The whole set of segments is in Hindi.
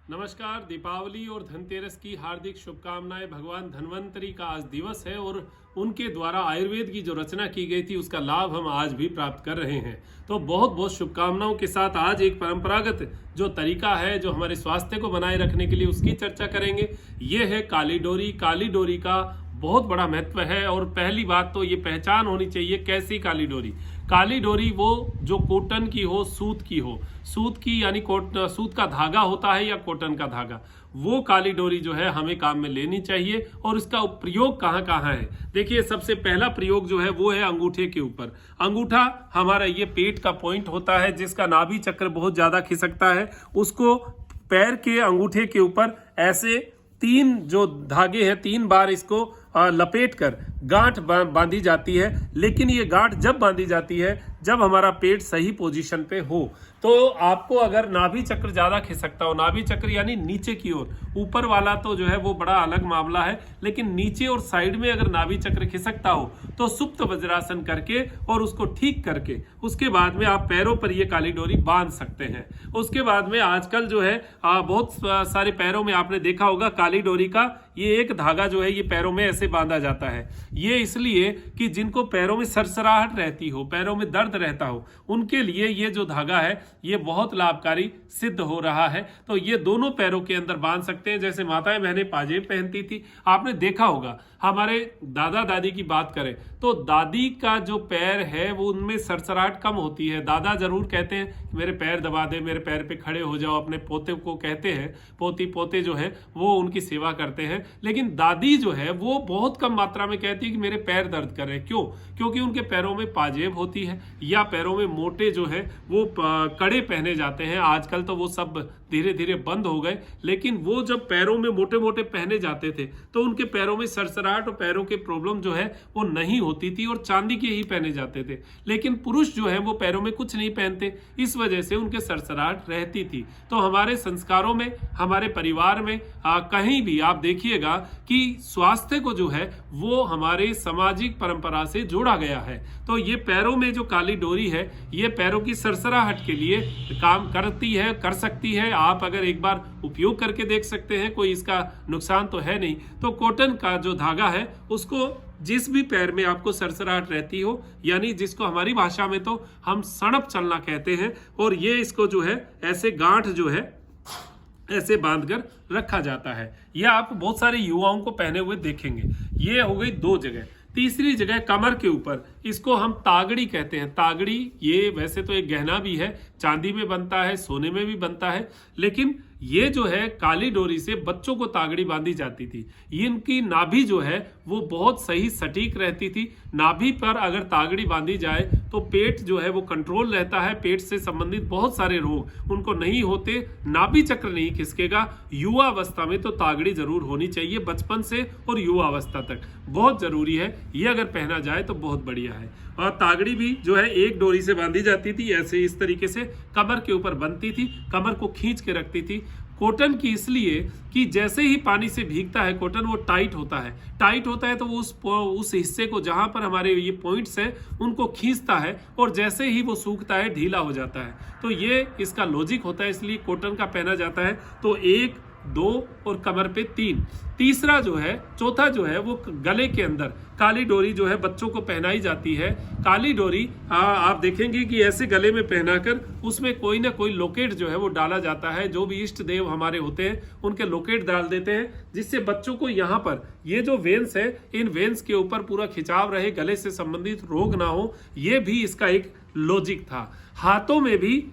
नमस्कार। दीपावली और धनतेरस की हार्दिक शुभकामनाएं। भगवान धन्वंतरी का आज दिवस है और उनके द्वारा आयुर्वेद की जो रचना की गई थी उसका लाभ हम आज भी प्राप्त कर रहे हैं। तो बहुत बहुत शुभकामनाओं के साथ आज एक परंपरागत जो तरीका है जो हमारे स्वास्थ्य को बनाए रखने के लिए उसकी चर्चा करेंगे। ये है काली डोरी। काली डोरी का बहुत बड़ा महत्व है और पहली बात तो ये पहचान होनी चाहिए कैसी काली डोरी। काली डोरी वो जो कॉटन की हो, सूत की हो, सूत की यानी सूत का धागा होता है या कॉटन का धागा, वो काली डोरी जो है हमें काम में लेनी चाहिए। और इसका प्रयोग कहाँ कहाँ है, देखिए सबसे पहला प्रयोग जो है वो है अंगूठे के ऊपर। अंगूठा हमारा ये पेट का पॉइंट होता है जिसका नाभि चक्र बहुत ज्यादा खिसकता है। उसको पैर के अंगूठे के ऊपर ऐसे तीन जो धागे हैं 3 बार इसको लपेट कर गांठ बांधी जाती है। लेकिन ये गांठ जब बांधी जाती है जब हमारा पेट सही पोजीशन पे हो। तो आपको अगर नाभि चक्र ज्यादा खिसकता हो, नाभि चक्र यानी नीचे की ओर, ऊपर वाला तो जो है वो बड़ा अलग मामला है, लेकिन नीचे और साइड में अगर नाभि चक्र खिसकता हो तो सुप्त वज्रासन करके और उसको ठीक करके उसके बाद में आप पैरों पर ये काली डोरी बांध सकते हैं। उसके बाद में आजकल जो है बहुत सारे पैरों में आपने देखा होगा काली डोरी का ये एक धागा जो है ये पैरों में ऐसे बांधा जाता है। ये इसलिए कि जिनको पैरों में सरसराहट रहती हो, पैरों में दर्द रहता हो, उनके लिए ये जो धागा है ये बहुत लाभकारी सिद्ध हो रहा है। तो ये दोनों पैरों के अंदर बांध सकते हैं। जैसे माताएं बहनें पाजेब पहनती थी, आपने देखा होगा। हमारे दादा दादी की बात करें तो दादी का जो पैर है वो उनमें सरसराहट कम होती है। दादा जरूर कहते हैं मेरे पैर दबा दे, मेरे पैर पे खड़े हो जाओ। अपने पोते को कहते हैं, पोती पोते जो है वो उनकी सेवा करते हैं। लेकिन दादी जो है वो बहुत कम मात्रा में कहती है कि मेरे पैर दर्द कर रहे हैं। क्यों? क्योंकि उनके पैरों में पाजेब होती है या पैरों में मोटे जो है वो कड़े पहने जाते हैं। आजकल तो वो सब धीरे धीरे बंद हो गए, लेकिन वो जब पैरों में मोटे मोटे पहने जाते थे तो उनके पैरों में सरसराहट और पैरों के प्रॉब्लम जो है वो नहीं होती थी और चांदी के ही पहने जाते थे। लेकिन पुरुष जो है वो पैरों में कुछ नहीं पहनते, इस वजह से उनके सरसराहट रहती थी। तो हमारे संस्कारों में, हमारे परिवार में कहीं भी आप देखिएगा कि स्वास्थ्य को जो है वो हमारे सामाजिक परंपरा से जोड़ा गया है। तो ये पैरों में जो काली डोरी है ये पैरों की सरसराहट के लिए काम करती है, कर सकती है। आप अगर एक बार उपयोग करके देख सकते हैं, कोई इसका नुकसान तो है नहीं। तो कॉटन का जो धागा है उसको जिस भी पैर में आपको सरसराहट रहती हो, यानी जिसको हमारी भाषा में तो हम सड़प चलना कहते हैं, और ये इसको जो है ऐसे गांठ जो है ऐसे बांधकर रखा जाता है। यह आप बहुत सारे युवाओं को पहने हुए देखेंगे। ये हो गई 2 जगह। तीसरी जगह कमर के ऊपर, इसको हम तागड़ी कहते हैं। तागड़ी ये वैसे तो एक गहना भी है, चांदी में बनता है, सोने में भी बनता है, लेकिन ये जो है काली डोरी से बच्चों को तागड़ी बांधी जाती थी। इनकी नाभि जो है वो बहुत सही सटीक रहती थी। नाभि पर अगर तागड़ी बांधी जाए तो पेट जो है वो कंट्रोल रहता है। पेट से संबंधित बहुत सारे रोग उनको नहीं होते, नाभि चक्र नहीं खिसकेगा। युवा अवस्था में तो तागड़ी जरूर होनी चाहिए, बचपन से और युवा अवस्था तक बहुत जरूरी है। ये अगर पहना जाए तो बहुत बढ़िया है। और तागड़ी भी जो है एक डोरी से बांधी जाती थी, ऐसे इस तरीके से कमर के ऊपर बनती थी, कमर को खींच के रखती थी। कॉटन की इसलिए कि जैसे ही पानी से भीगता है कॉटन वो टाइट होता है। टाइट होता है तो वो उस हिस्से को जहां पर हमारे ये पॉइंट्स हैं उनको खींचता है, और जैसे ही वो सूखता है ढीला हो जाता है। तो ये इसका लॉजिक होता है, इसलिए कॉटन का पहना जाता है। तो 1, 2 और कमर पे 3। तीसरा जो है, चौथा जो है वो गले के अंदर काली डोरी जो है बच्चों को पहनाई जाती है। काली डोरी आप देखेंगे कि ऐसे गले में पहनाकर उसमें कोई ना कोई लॉकेट जो है वो डाला जाता है। जो भी इष्ट देव हमारे होते हैं उनके लॉकेट डाल देते हैं, जिससे बच्चों को यहाँ पर ये जो वेन्स है इन वेन्स के ऊपर पूरा खिंचाव रहे, गले से संबंधित रोग ना हो। ये भी इसका एक लॉजिक था। हाथों में भी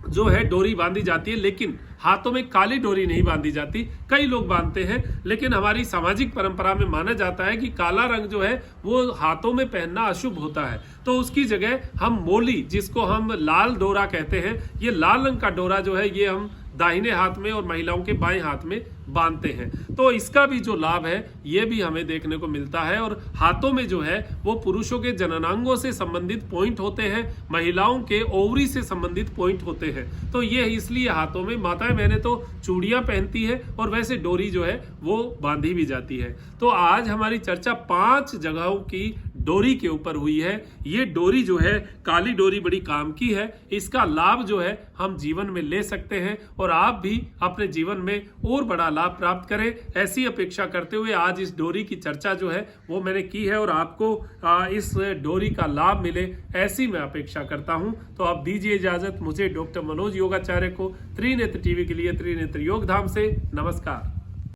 जो है डोरी बांधी जाती है, लेकिन हाथों में काली डोरी नहीं बांधी जाती। कई लोग बांधते हैं, लेकिन हमारी सामाजिक परंपरा में माना जाता है कि काला रंग जो है वो हाथों में पहनना अशुभ होता है। तो उसकी जगह हम मोली, जिसको हम लाल डोरा कहते हैं, ये लाल रंग का डोरा जो है ये हम दाहिने हाथ में और महिलाओं के बाएं हाथ में बांधते हैं। तो इसका भी जो लाभ है ये भी हमें देखने को मिलता है। और हाथों में जो है वो पुरुषों के जननांगों से संबंधित पॉइंट होते हैं, महिलाओं के ओवरी से संबंधित पॉइंट होते हैं। तो ये इसलिए हाथों में माताएं बहनें तो चूड़ियां पहनती है और वैसे डोरी जो है वो बांधी भी जाती है। तो आज हमारी चर्चा 5 जगहों की डोरी के ऊपर हुई है। ये डोरी जो है काली डोरी बड़ी काम की है, इसका लाभ जो है हम जीवन में ले सकते हैं और आप भी अपने जीवन में और बड़ा लाभ प्राप्त करें, ऐसी अपेक्षा करते हुए आज इस डोरी की चर्चा जो है वो मैंने की है और आपको इस डोरी का लाभ मिले ऐसी मैं अपेक्षा करता हूं। तो आप दीजिए इजाजत मुझे डॉक्टर मनोज योगाचार्य को त्रिनेत्र टीवी के लिए त्रिनेत्र योग धाम से नमस्कार।